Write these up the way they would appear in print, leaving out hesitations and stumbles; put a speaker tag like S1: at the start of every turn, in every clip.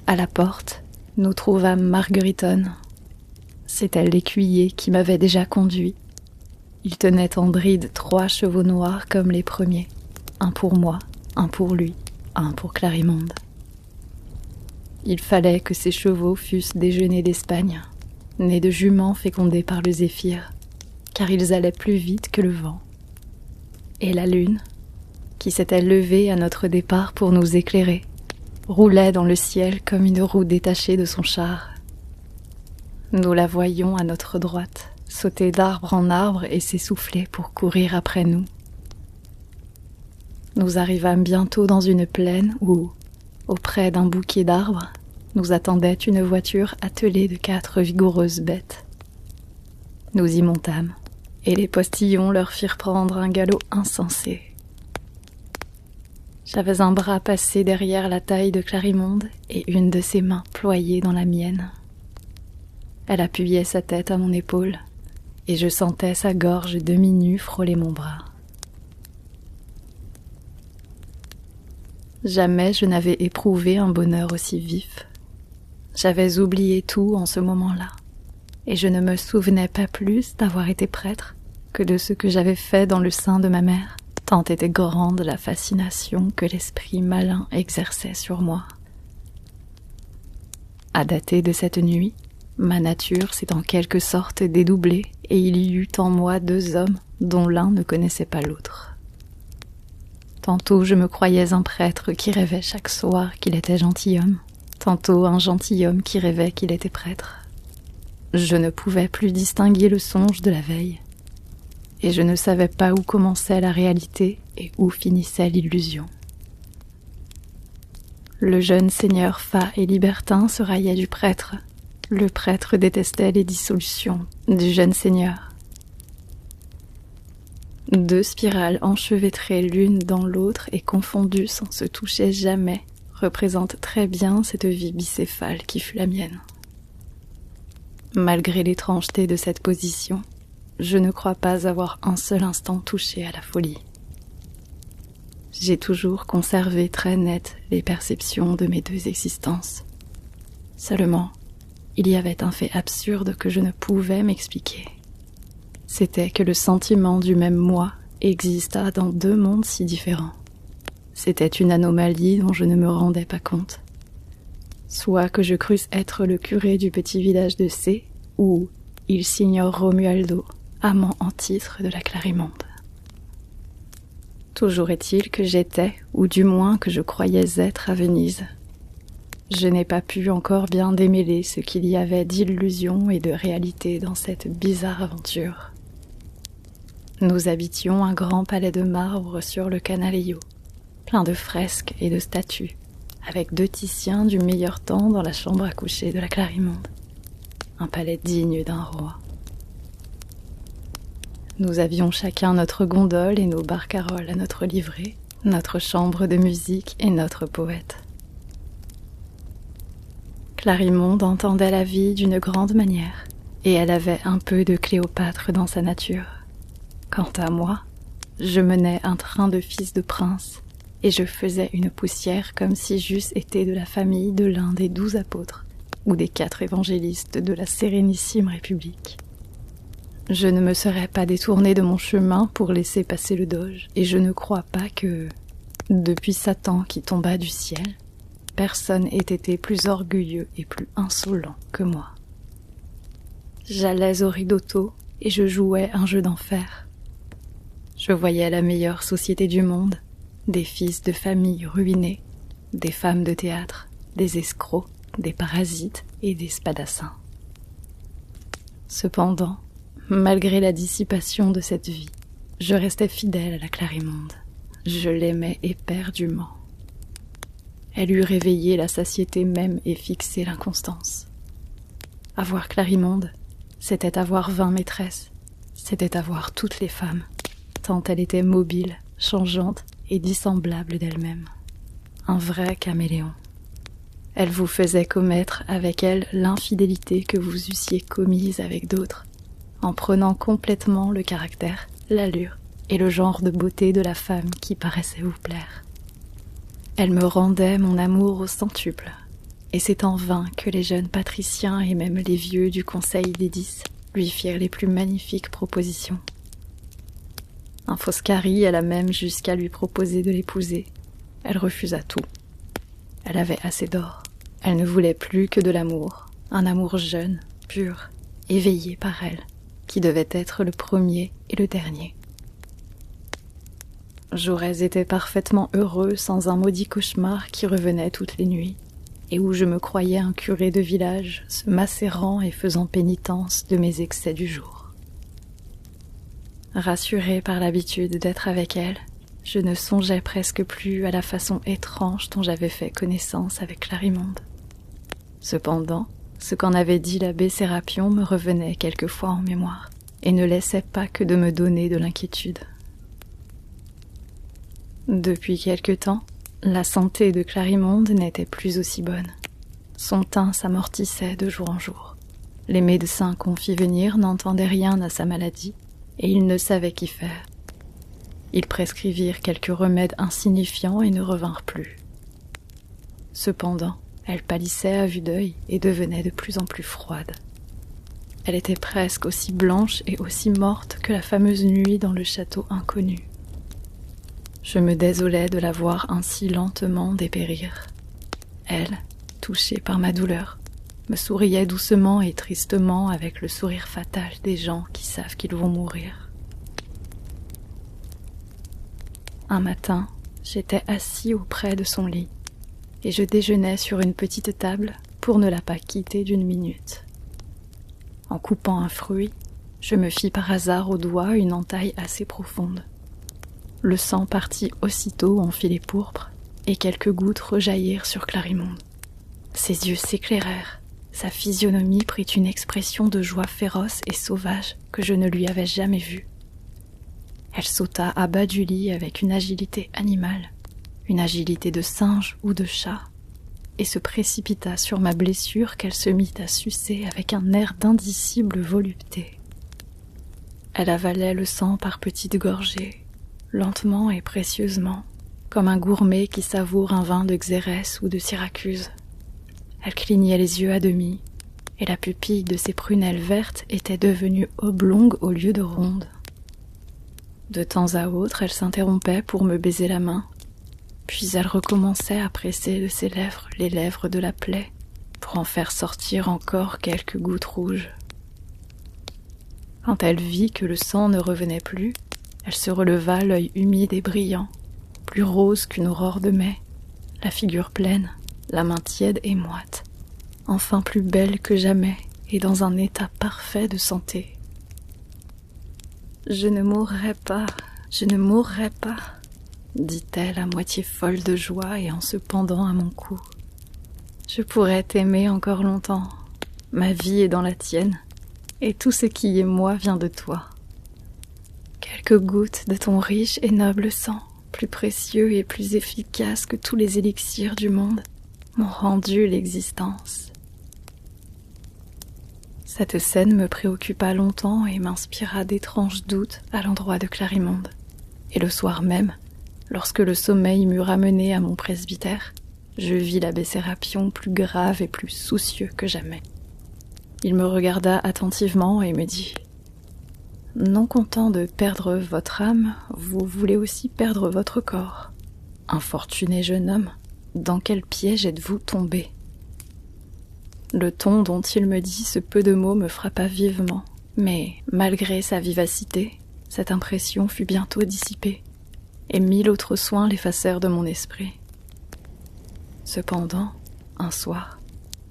S1: À la porte, nous trouvâmes Margueriton. C'était l'écuyer qui m'avait déjà conduit. Il tenait en bride 3 chevaux noirs comme les premiers, un pour moi, un pour lui, un pour Clarimonde. Il fallait que ces chevaux fussent déjeunés d'Espagne, nés de juments fécondés par le zéphyr, car ils allaient plus vite que le vent. Et la lune, qui s'était levée à notre départ pour nous éclairer, roulait dans le ciel comme une roue détachée de son char. Nous la voyions à notre droite, sauter d'arbre en arbre et s'essouffler pour courir après nous. Nous arrivâmes bientôt dans une plaine où, auprès d'un bouquet d'arbres, nous attendait une voiture attelée de 4 vigoureuses bêtes. Nous y montâmes, et les postillons leur firent prendre un galop insensé. J'avais un bras passé derrière la taille de Clarimonde et une de ses mains ployée dans la mienne. Elle appuyait sa tête à mon épaule, et je sentais sa gorge demi-nue frôler mon bras. Jamais je n'avais éprouvé un bonheur aussi vif. J'avais oublié tout en ce moment-là, et je ne me souvenais pas plus d'avoir été prêtre que de ce que j'avais fait dans le sein de ma mère, tant était grande la fascination que l'esprit malin exerçait sur moi. À dater de cette nuit, ma nature s'est en quelque sorte dédoublée, et il y eut en moi 2 hommes dont l'un ne connaissait pas l'autre. Tantôt je me croyais un prêtre qui rêvait chaque soir qu'il était gentilhomme, tantôt un gentilhomme qui rêvait qu'il était prêtre. Je ne pouvais plus distinguer le songe de la veille, et je ne savais pas où commençait la réalité et où finissait l'illusion. Le jeune seigneur fat et libertin se raillait du prêtre. Le prêtre détestait les dissolutions du jeune seigneur. 2 spirales enchevêtrées l'une dans l'autre et confondues sans se toucher jamais représentent très bien cette vie bicéphale qui fut la mienne. Malgré l'étrangeté de cette position, je ne crois pas avoir un seul instant touché à la folie. J'ai toujours conservé très nettes les perceptions de mes 2 existences. Seulement, il y avait un fait absurde que je ne pouvais m'expliquer. C'était que le sentiment du même moi exista dans 2 mondes si différents. C'était une anomalie dont je ne me rendais pas compte. Soit que je crusse être le curé du petit village de C, ou il signor Romualdo, amant en titre de la Clarimonde. Toujours est-il que j'étais, ou du moins que je croyais être à Venise. Je n'ai pas pu encore bien démêler ce qu'il y avait d'illusion et de réalité dans cette bizarre aventure. Nous habitions un grand palais de marbre sur le Canaleio, plein de fresques et de statues, avec 2 Titiens du meilleur temps dans la chambre à coucher de la Clarimonde. Un palais digne d'un roi. Nous avions chacun notre gondole et nos barcaroles à notre livret, notre chambre de musique et notre poète. Clarimonde entendait la vie d'une grande manière, et elle avait un peu de Cléopâtre dans sa nature. Quant à moi, je menais un train de fils de prince, et je faisais une poussière comme si j'eusse été de la famille de l'un des 12 apôtres, ou des 4 évangélistes de la Sérénissime République. Je ne me serais pas détournée de mon chemin pour laisser passer le doge, et je ne crois pas que, depuis Satan qui tomba du ciel, personne ait été plus orgueilleux et plus insolent que moi. J'allais au ridotto et je jouais un jeu d'enfer. Je voyais la meilleure société du monde, des fils de famille ruinés, des femmes de théâtre, des escrocs, des parasites et des spadassins. Cependant, malgré la dissipation de cette vie, je restais fidèle à la Clarimonde. Je l'aimais éperdument. Elle eût réveillé la satiété même et fixé l'inconstance. Avoir Clarimonde, c'était avoir 20 maîtresses, c'était avoir toutes les femmes, tant elle était mobile, changeante et dissemblable d'elle-même. Un vrai caméléon. Elle vous faisait commettre avec elle l'infidélité que vous eussiez commise avec d'autres, en prenant complètement le caractère, l'allure et le genre de beauté de la femme qui paraissait vous plaire. Elle me rendait mon amour au centuple. et c'est en vain que les jeunes patriciens et même les vieux du conseil des 10 lui firent les plus magnifiques propositions. Un Foscari alla même jusqu'à lui proposer de l'épouser. Elle refusa tout. Elle avait assez d'or. Elle ne voulait plus que de l'amour, un amour jeune, pur, éveillé par elle, qui devait être le premier et le dernier. J'aurais été parfaitement heureux sans un maudit cauchemar qui revenait toutes les nuits, et où je me croyais un curé de village, se macérant et faisant pénitence de mes excès du jour. Rassuré par l'habitude d'être avec elle, je ne songeais presque plus à la façon étrange dont j'avais fait connaissance avec Clarimonde. Cependant, ce qu'en avait dit l'abbé Sérapion me revenait quelquefois en mémoire, et ne laissait pas que de me donner de l'inquiétude. Depuis quelque temps, la santé de Clarimonde n'était plus aussi bonne. Son teint s'amortissait de jour en jour. Les médecins qu'on fit venir n'entendaient rien à sa maladie, et ils ne savaient qu'y faire. Ils prescrivirent quelques remèdes insignifiants et ne revinrent plus. Cependant, elle pâlissait à vue d'œil et devenait de plus en plus froide. Elle était presque aussi blanche et aussi morte que la fameuse nuit dans le château inconnu. Je me désolais de la voir ainsi lentement dépérir. Elle, touchée par ma douleur, me souriait doucement et tristement avec le sourire fatal des gens qui savent qu'ils vont mourir. Un matin, j'étais assis auprès de son lit, et je déjeunais sur une petite table pour ne la pas quitter d'une minute. En coupant un fruit, je me fis par hasard au doigt une entaille assez profonde. Le sang partit aussitôt en filets pourpres, et quelques gouttes rejaillirent sur Clarimonde. Ses yeux s'éclairèrent, sa physionomie prit une expression de joie féroce et sauvage que je ne lui avais jamais vue. Elle sauta à bas du lit avec une agilité animale, une agilité de singe ou de chat, et se précipita sur ma blessure qu'elle se mit à sucer avec un air d'indicible volupté. Elle avalait le sang par petites gorgées, lentement et précieusement, comme un gourmet qui savoure un vin de Xérès ou de Syracuse. Elle clignait les yeux à demi, et la pupille de ses prunelles vertes était devenue oblongue au lieu de ronde. De temps à autre, elle s'interrompait pour me baiser la main, puis elle recommençait à presser de ses lèvres les lèvres de la plaie, pour en faire sortir encore quelques gouttes rouges. Quand elle vit que le sang ne revenait plus, elle se releva, l'œil humide et brillant, plus rose qu'une aurore de mai, la figure pleine, la main tiède et moite, enfin plus belle que jamais et dans un état parfait de santé. « Je ne mourrai pas, je ne mourrai pas », dit-elle à moitié folle de joie et en se pendant à mon cou. « Je pourrais t'aimer encore longtemps, ma vie est dans la tienne, et tout ce qui est moi vient de toi. Quelques gouttes de ton riche et noble sang, plus précieux et plus efficace que tous les élixirs du monde, m'ont rendu l'existence. » Cette scène me préoccupa longtemps et m'inspira d'étranges doutes à l'endroit de Clarimonde. Et le soir même, lorsque le sommeil m'eut ramené à mon presbytère, je vis l'abbé Sérapion plus grave et plus soucieux que jamais. Il me regarda attentivement et me dit « Non content de perdre votre âme, vous voulez aussi perdre votre corps. Infortuné jeune homme, dans quel piège êtes-vous tombé ?» Le ton dont il me dit ce peu de mots me frappa vivement, mais malgré sa vivacité, cette impression fut bientôt dissipée, et 1000 autres soins l'effacèrent de mon esprit. Cependant, un soir,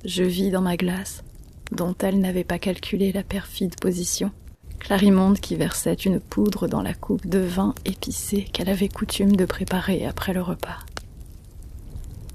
S1: je vis dans ma glace, dont elle n'avait pas calculé la perfide position, Clarimonde qui versait une poudre dans la coupe de vin épicé qu'elle avait coutume de préparer après le repas.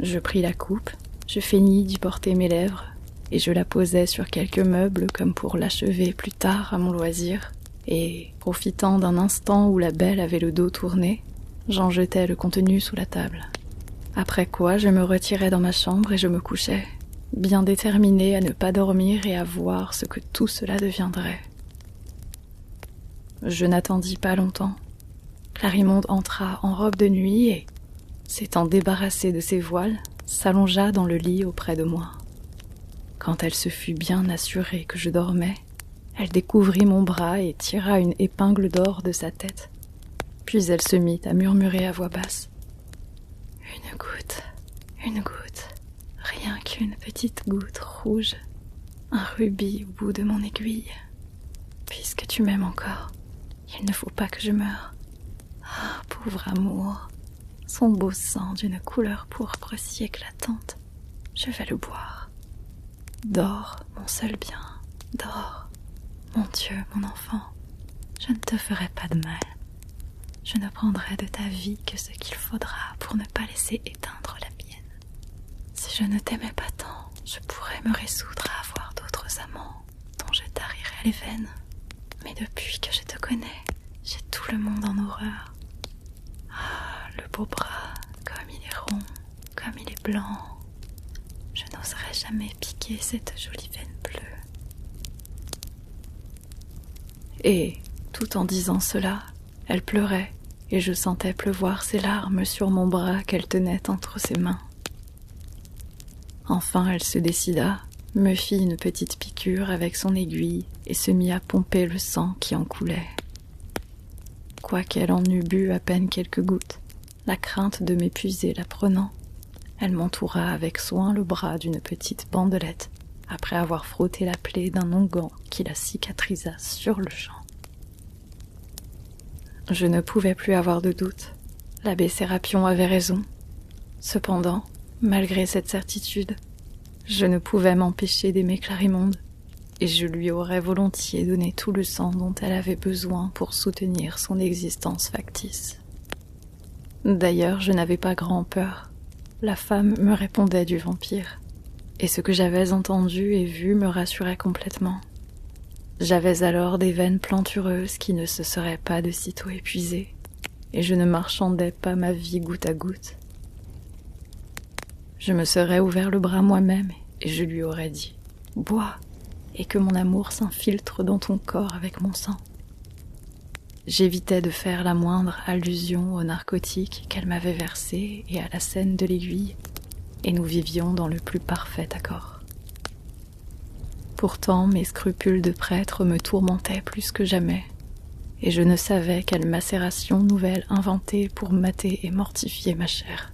S1: Je pris la coupe, je feignis d'y porter mes lèvres, et je la posai sur quelques meubles comme pour l'achever plus tard à mon loisir, et, profitant d'un instant où la belle avait le dos tourné, j'en jetai le contenu sous la table. Après quoi je me retirai dans ma chambre et je me couchai, bien déterminée à ne pas dormir et à voir ce que tout cela deviendrait. Je n'attendis pas longtemps. Clarimonde entra en robe de nuit et, s'étant débarrassée de ses voiles, s'allongea dans le lit auprès de moi. Quand elle se fut bien assurée que je dormais, elle découvrit mon bras et tira une épingle d'or de sa tête. Puis elle se mit à murmurer à voix basse. Une goutte, rien qu'une petite goutte rouge, un rubis au bout de mon aiguille. Puisque tu m'aimes encore, il ne faut pas que je meure. Ah, pauvre amour, son beau sang d'une couleur pourpre si éclatante, je vais le boire. Dors, mon seul bien, dors. Mon Dieu, mon enfant, je ne te ferai pas de mal. Je ne prendrai de ta vie que ce qu'il faudra pour ne pas laisser éteindre la mienne. Si je ne t'aimais pas tant, je pourrais me résoudre à avoir d'autres amants dont je tarirais les veines. Mais depuis que je te connais, j'ai tout le monde en horreur. Ah, le beau bras, comme il est rond, comme il est blanc. Je n'oserais jamais piquer cette jolie veine bleue. Et, tout en disant cela, elle pleurait, et je sentais pleuvoir ses larmes sur mon bras qu'elle tenait entre ses mains. Enfin, elle se décida, me fit une petite piqûre avec son aiguille et se mit à pomper le sang qui en coulait. Quoiqu'elle en eût bu à peine quelques gouttes, la crainte de m'épuiser la prenant, elle m'entoura avec soin le bras d'une petite bandelette, après avoir frotté la plaie d'un onguent qui la cicatrisa sur le champ. Je ne pouvais plus avoir de doute. L'abbé Sérapion avait raison. Cependant, malgré cette certitude, je ne pouvais m'empêcher d'aimer Clarimonde, et je lui aurais volontiers donné tout le sang dont elle avait besoin pour soutenir son existence factice. D'ailleurs, je n'avais pas grand peur. La femme me répondait du vampire, et ce que j'avais entendu et vu me rassurait complètement. J'avais alors des veines plantureuses qui ne se seraient pas de sitôt épuisées, et je ne marchandais pas ma vie goutte à goutte. Je me serais ouvert le bras moi-même, et je lui aurais dit « Bois, et que mon amour s'infiltre dans ton corps avec mon sang. » J'évitais de faire la moindre allusion aux narcotiques qu'elle m'avait versés et à la scène de l'aiguille, et nous vivions dans le plus parfait accord. Pourtant, mes scrupules de prêtre me tourmentaient plus que jamais, et je ne savais quelle macération nouvelle inventer pour mater et mortifier ma chair.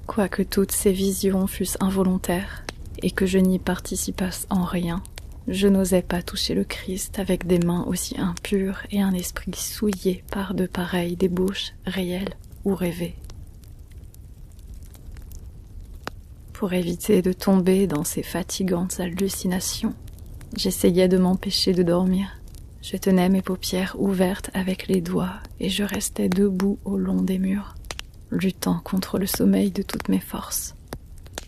S1: Quoique toutes ces visions fussent involontaires, et que je n'y participasse en rien, je n'osais pas toucher le Christ avec des mains aussi impures et un esprit souillé par de pareilles débauches réelles ou rêvées. Pour éviter de tomber dans ces fatigantes hallucinations, j'essayais de m'empêcher de dormir. Je tenais mes paupières ouvertes avec les doigts et je restais debout au long des murs, luttant contre le sommeil de toutes mes forces.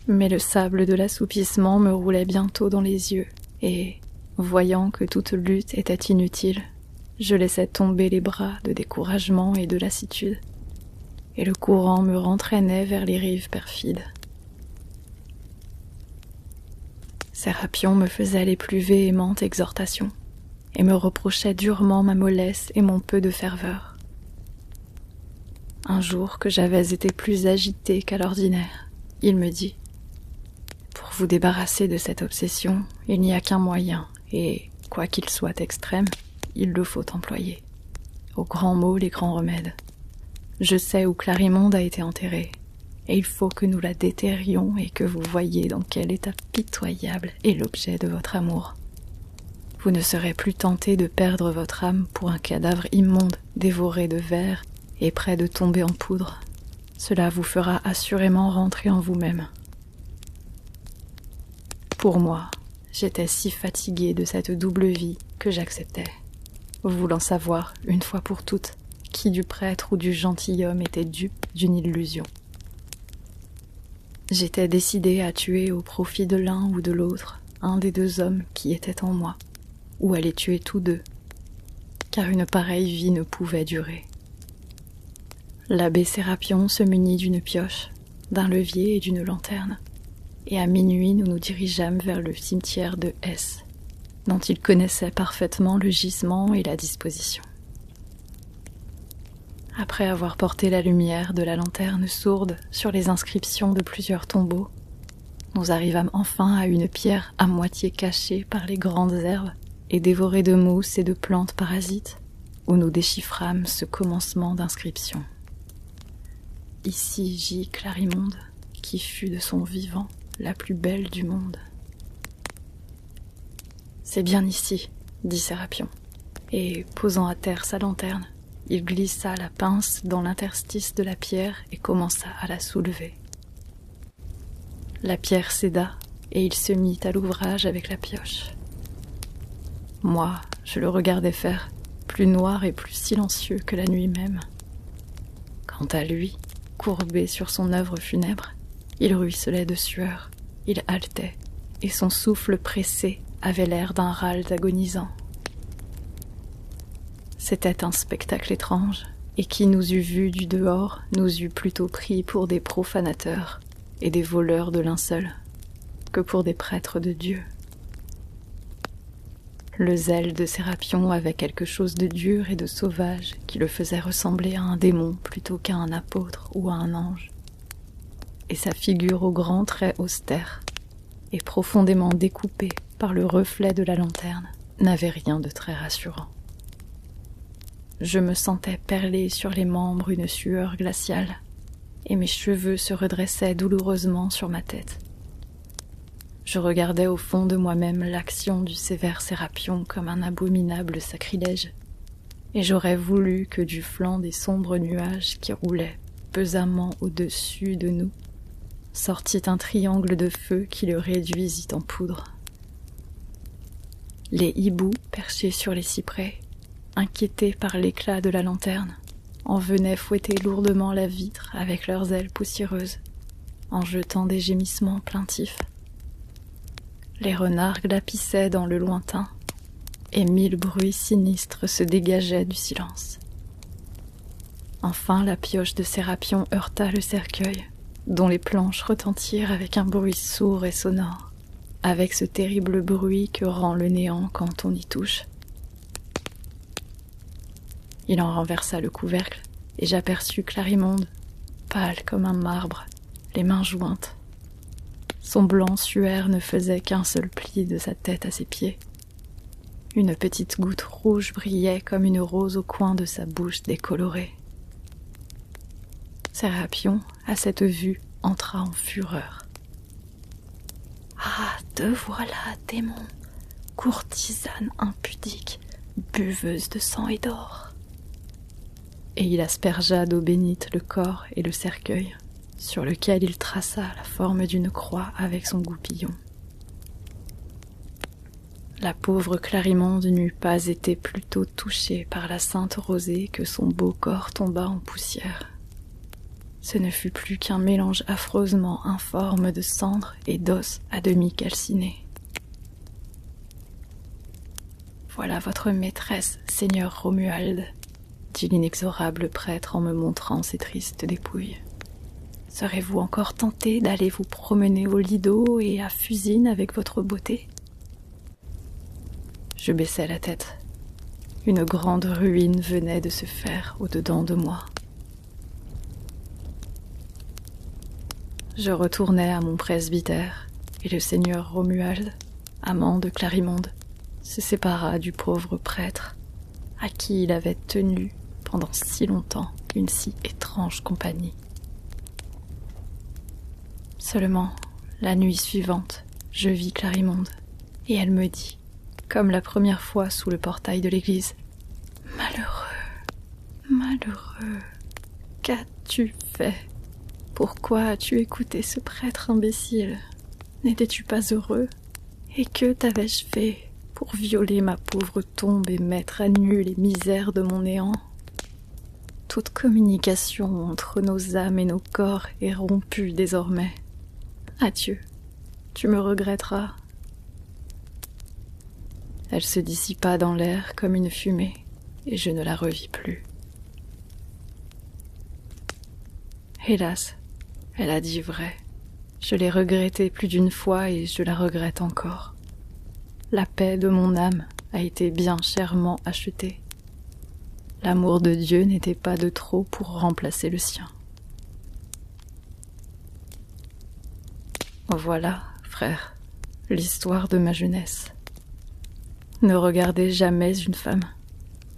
S1: Mais le sable de l'assoupissement me roulait bientôt dans les yeux et, voyant que toute lutte était inutile, je laissais tomber les bras de découragement et de lassitude, et le courant me rentraînait vers les rives perfides. Sérapion me faisait les plus véhémentes exhortations et me reprochait durement ma mollesse et mon peu de ferveur. Un jour que j'avais été plus agitée qu'à l'ordinaire, il me dit « Pour vous débarrasser de cette obsession, il n'y a qu'un moyen, et, quoi qu'il soit extrême, il le faut employer. Aux grands mots, les grands remèdes. Je sais où Clarimonde a été enterrée, et il faut que nous la déterrions et que vous voyiez dans quel état pitoyable est l'objet de votre amour. Vous ne serez plus tenté de perdre votre âme pour un cadavre immonde, dévoré de vers et prêt de tomber en poudre. Cela vous fera assurément rentrer en vous-même. Pour moi, j'étais si fatiguée de cette double vie que j'acceptais, voulant savoir, une fois pour toutes, qui du prêtre ou du gentilhomme était dupe d'une illusion. J'étais décidée à tuer au profit de l'un ou de l'autre un des deux hommes qui étaient en moi, ou à les tuer tous deux, car une pareille vie ne pouvait durer. L'abbé Sérapion se munit d'une pioche, d'un levier et d'une lanterne, et à minuit nous nous dirigeâmes vers le cimetière de S, dont il connaissait parfaitement le gisement et la disposition. Après avoir porté la lumière de la lanterne sourde sur les inscriptions de plusieurs tombeaux, nous arrivâmes enfin à une pierre à moitié cachée par les grandes herbes et dévorée de mousses et de plantes parasites, où nous déchiffrâmes ce commencement d'inscription. Ici gît Clarimonde, qui fut de son vivant la plus belle du monde. C'est bien ici, dit Sérapion, et posant à terre sa lanterne, il glissa la pince dans l'interstice de la pierre et commença à la soulever. La pierre céda et il se mit à l'ouvrage avec la pioche. Moi, je le regardais faire, plus noir et plus silencieux que la nuit même. Quant à lui, courbé sur son œuvre funèbre, il ruisselait de sueur, il haletait, et son souffle pressé avait l'air d'un râle agonisant. C'était un spectacle étrange, et qui nous eût vus du dehors nous eût plutôt pris pour des profanateurs et des voleurs de linceul que pour des prêtres de Dieu. Le zèle de Sérapion avait quelque chose de dur et de sauvage qui le faisait ressembler à un démon plutôt qu'à un apôtre ou à un ange. Et sa figure aux grands traits austères et profondément découpée par le reflet de la lanterne n'avait rien de très rassurant. Je me sentais perler sur les membres une sueur glaciale, et mes cheveux se redressaient douloureusement sur ma tête. Je regardais au fond de moi-même l'action du sévère Sérapion comme un abominable sacrilège, et j'aurais voulu que du flanc des sombres nuages qui roulaient pesamment au-dessus de nous sortit un triangle de feu qui le réduisit en poudre. Les hiboux perchés sur les cyprès, inquiétés par l'éclat de la lanterne, en venaient fouetter lourdement la vitre avec leurs ailes poussiéreuses, en jetant des gémissements plaintifs. Les renards glapissaient dans le lointain, et 1000 bruits sinistres se dégageaient du silence. Enfin, la pioche de Sérapion heurta le cercueil, dont les planches retentirent avec un bruit sourd et sonore, avec ce terrible bruit que rend le néant quand on y touche. Il en renversa le couvercle, et j'aperçus Clarimonde, pâle comme un marbre, les mains jointes. Son blanc suaire ne faisait qu'un seul pli de sa tête à ses pieds. Une petite goutte rouge brillait comme une rose au coin de sa bouche décolorée. Sérapion, à cette vue, entra en fureur. « Ah, te voilà, démon, courtisane impudique, buveuse de sang et d'or !» Et il aspergea d'eau bénite le corps et le cercueil, sur lequel il traça la forme d'une croix avec son goupillon. La pauvre Clarimonde n'eût pas été plus tôt touchée par la sainte rosée que son beau corps tomba en poussière. Ce ne fut plus qu'un mélange affreusement informe de cendres et d'os à demi calcinés. « Voilà votre maîtresse, seigneur Romuald », dit l'inexorable prêtre en me montrant ses tristes dépouilles. « Serez-vous encore tenté d'aller vous promener au Lido et à Fusine avec votre beauté ?» Je baissai la tête. Une grande ruine venait de se faire au-dedans de moi. Je retournai à mon presbytère, et le seigneur Romuald, amant de Clarimonde, se sépara du pauvre prêtre, à qui il avait tenu pendant si longtemps une si étrange compagnie. Seulement, la nuit suivante, je vis Clarimonde, et elle me dit, comme la première fois sous le portail de l'église, « Malheureux, malheureux, qu'as-tu fait ? Pourquoi as-tu écouté ce prêtre imbécile ? N'étais-tu pas heureux ? Et que t'avais-je fait pour violer ma pauvre tombe et mettre à nu les misères de mon néant ? Toute communication entre nos âmes et nos corps est rompue désormais. Adieu, tu me regretteras. » Elle se dissipa dans l'air comme une fumée, et je ne la revis plus. Hélas, elle a dit vrai. Je l'ai regrettée plus d'une fois et je la regrette encore. La paix de mon âme a été bien chèrement achetée. L'amour de Dieu n'était pas de trop pour remplacer le sien. Voilà, frère, l'histoire de ma jeunesse. Ne regardez jamais une femme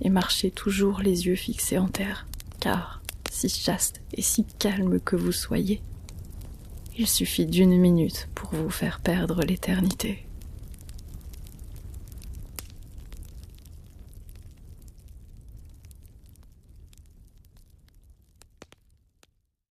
S1: et marchez toujours les yeux fixés en terre, car, si chaste et si calme que vous soyez, il suffit d'1 minute pour vous faire perdre l'éternité.